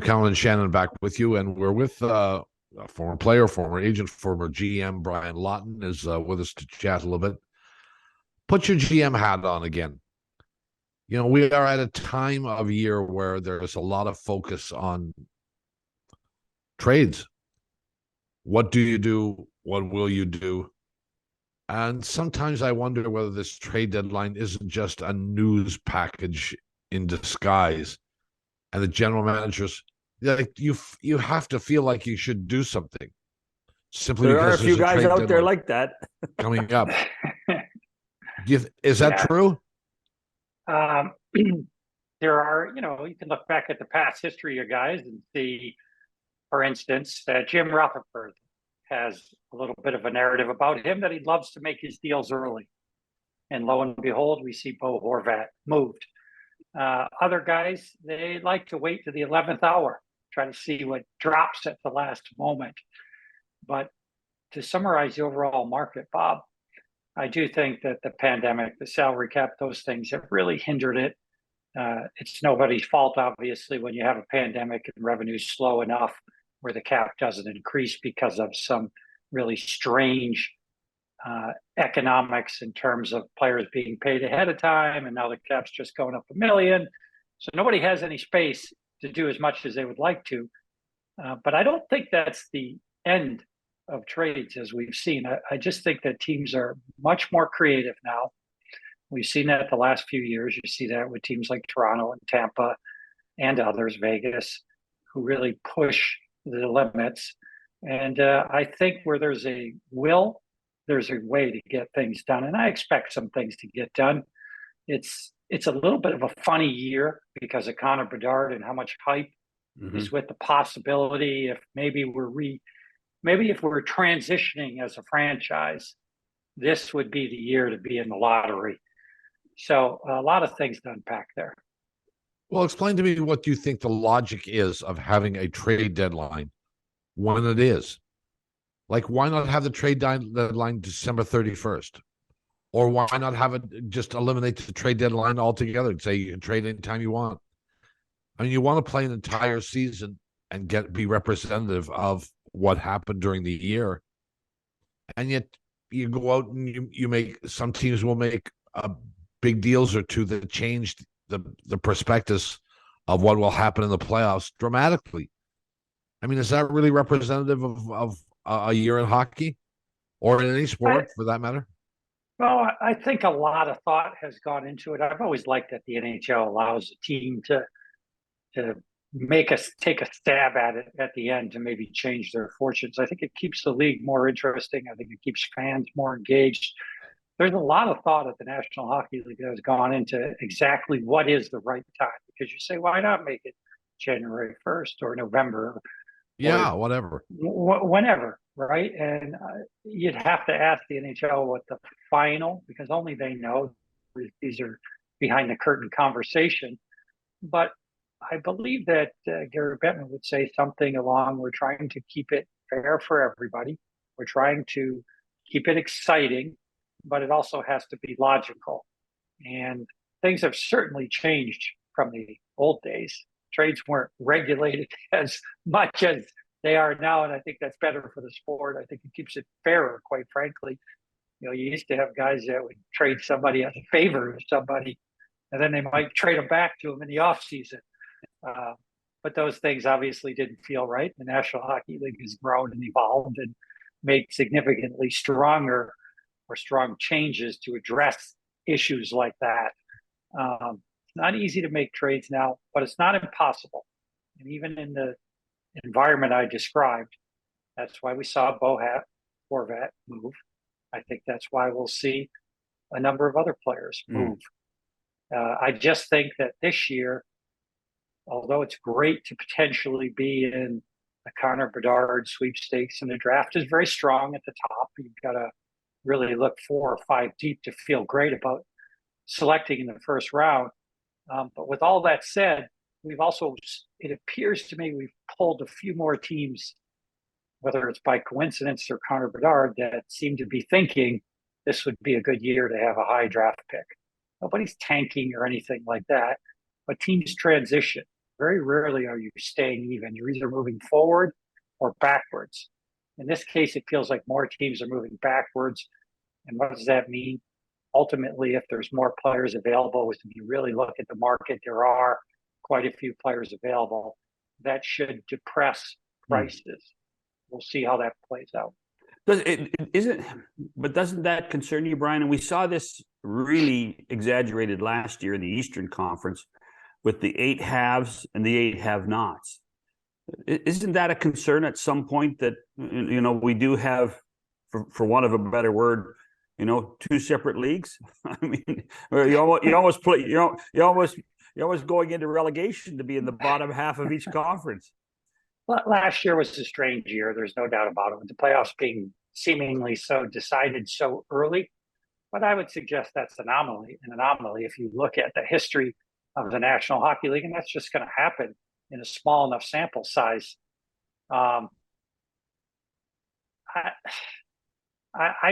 McCown Shannon back with you, and we're with a former player, former agent, former GM. Brian Lawton is with us to chat a little bit. Put your GM hat on again. You know, we are at a time of year where there's a lot of focus on trades. What do you do? What will you do? And sometimes I wonder whether this trade deadline isn't just a news package in disguise. And the general managers, like you have to feel like you should do something simply There are a because few there's a guys trade out there deadline like that. coming up. Is that Yeah. true? Um, there are, you can look back at the past history of guys and see, for instance, Jim Rutherford has a little bit of a narrative about him that he loves to make his deals early. And lo and behold, we see Bo Horvat moved. Other guys, they like to wait to the 11th hour, try to see what drops at the last moment. But to summarize the overall market, Bob, I do think that the pandemic, the salary cap, those things have really hindered it. It's nobody's fault, obviously, when you have a pandemic and revenue's slow enough where the cap doesn't increase because of some really strange economics in terms of players being paid ahead of time, and now the cap's just going up $1 million. So nobody has any space to do as much as they would like to. But I don't think that's the end of trades as we've seen. I just think that teams are much more creative now. We've seen that the last few years. You see that with teams like Toronto and Tampa and others, Vegas, who really push the limits. And I think where there's a will, there's a way to get things done. And I expect some things to get done. It's a little bit of a funny year because of Connor Bedard and how much hype is with the possibility if maybe if we're transitioning as a franchise, this would be the year to be in the lottery. So a lot of things to unpack there. Well, explain to me what you think the logic is of having a trade deadline when it is. Like, why not have the trade deadline December 31st? Or why not have it just eliminate the trade deadline altogether and say you can trade anytime you want? I mean, you want to play an entire season and be representative of what happened during the year. And yet you go out and you make, some teams will make big deals or two that change the prospectus of what will happen in the playoffs dramatically. I mean, is that really representative of a year in hockey or in any sport for that matter? Well, I think a lot of thought has gone into it. I've always liked that the NHL allows a team to take a stab at it at the end to maybe change their fortunes. I think it keeps the league more interesting. I think it keeps fans more engaged. There's a lot of thought at the National Hockey League that has gone into exactly what is the right time, because you say, why not make it January 1st or November? Yeah, whatever. Whenever, right? And you'd have to ask the NHL what the final, because only they know. These are behind the curtain conversation. But I believe that Gary Bettman would say something along, we're trying to keep it fair for everybody. We're trying to keep it exciting, but it also has to be logical. And things have certainly changed from the old days. Trades weren't regulated as much as they are now, and I think that's better for the sport. I think it keeps it fairer, quite frankly. You know, you used to have guys that would trade somebody as a favor to somebody, and then they might trade them back to them in the offseason. But those things obviously didn't feel right. The National Hockey League has grown and evolved and made significantly stronger or strong changes to address issues like that. It's not easy to make trades now, but it's not impossible. And even in the environment I described, that's why we saw Bo Horvat move. I think that's why we'll see a number of other players move. I just think that this year, although it's great to potentially be in a Connor Bedard sweepstakes, and the draft is very strong at the top, you've got to really look 4 or 5 deep to feel great about selecting in the first round. But with all that said, it appears to me we've pulled a few more teams, whether it's by coincidence or Connor Bedard, that seem to be thinking this would be a good year to have a high draft pick. Nobody's tanking or anything like that, but teams transition Very rarely are you staying even. You're either moving forward or backwards. In this case, it feels like more teams are moving backwards. And what does that mean? Ultimately, if there's more players available, if you really look at the market, there are quite a few players available. That should depress prices. We'll see how that plays out. Doesn't that concern you, Brian? And we saw this really exaggerated last year in the Eastern Conference with the 8 haves and the 8 have-nots. Isn't that a concern at some point that, you know, we do have, for want of a better word, you know, 2 separate leagues? I mean, you almost play, you're almost going into relegation to be in the bottom half of each conference. Last year was a strange year. There's no doubt about it. With the playoffs being seemingly so decided so early, but I would suggest that's an anomaly if you look at the history of the National Hockey League, and that's just going to happen in a small enough sample size. I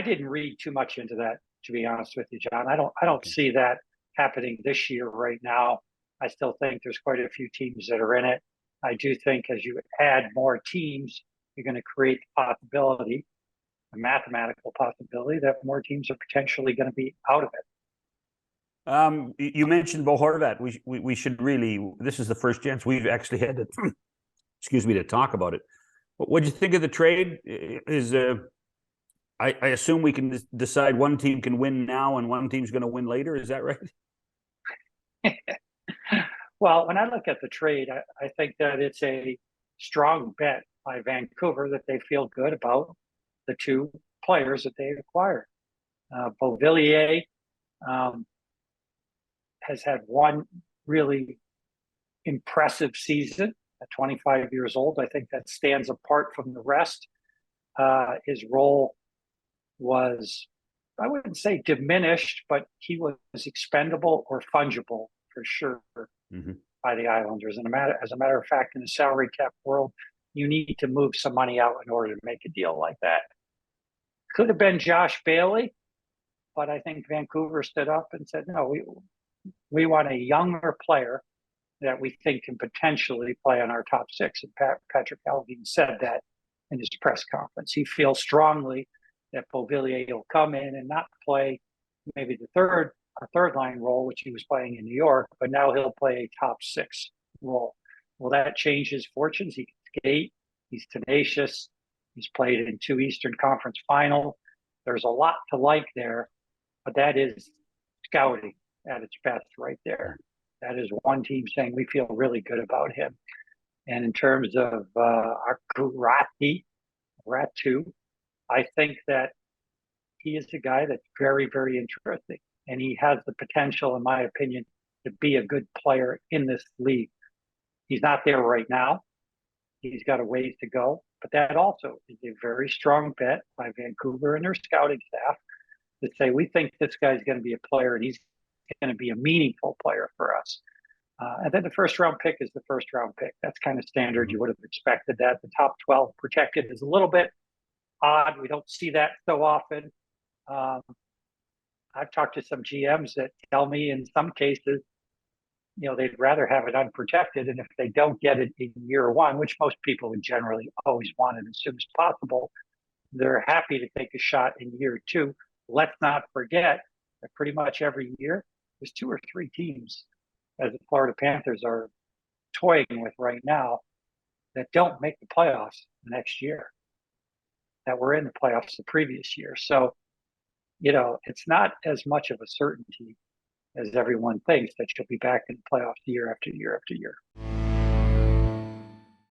didn't read too much into that, to be honest with you, John. I don't see that happening this year right now. I still think there's quite a few teams that are in it. I do think as you add more teams, you're going to create the possibility, a mathematical possibility, that more teams are potentially going to be out of it. You mentioned Bo Horvat. We should really, this is the first chance we've actually had to, excuse me, to talk about it. What do you think of the trade? I assume we can decide one team can win now and one team's going to win later. Is that right? Well, when I look at the trade, I think that it's a strong bet by Vancouver that they feel good about the 2 players that they acquired. Beauvillier has had one really impressive season at 25 years old. I think that stands apart from the rest. His role was, I wouldn't say diminished, but he was expendable or fungible for sure by the Islanders. And as a matter of fact, in the salary cap world, you need to move some money out in order to make a deal like that. Could have been Josh Bailey, but I think Vancouver stood up and said, no, we want a younger player that we think can potentially play on our top 6. And Patrick Allvin said that in his press conference. He feels strongly that Beauvillier will come in and not play maybe a third line role, which he was playing in New York, but now he'll play a top 6 role. Will that change his fortunes? He can skate. He's tenacious. He's played in 2 Eastern Conference finals. There's a lot to like there, but that is scouting at its best right there. That is one team saying we feel really good about him. And in terms of Ratu, I think that he is a guy that's very, very interesting. And he has the potential, in my opinion, to be a good player in this league. He's not there right now. He's got a ways to go. But that also is a very strong bet by Vancouver and their scouting staff to say, we think this guy's going to be a player and he's going to be a meaningful player for us. And then the first round pick is the first round pick. That's kind of standard. You would have expected that. The top 12 protected is a little bit odd. We don't see that so often. I've talked to some GMs that tell me in some cases, you know, they'd rather have it unprotected. And if they don't get it in year 1, which most people would generally always want it as soon as possible, they're happy to take a shot in year 2. Let's not forget that pretty much every year there's 2 or 3 teams, as the Florida Panthers are toying with right now, that don't make the playoffs the next year, that were in the playoffs the previous year. So, you know, it's not as much of a certainty as everyone thinks that you'll be back in the playoffs year after year after year.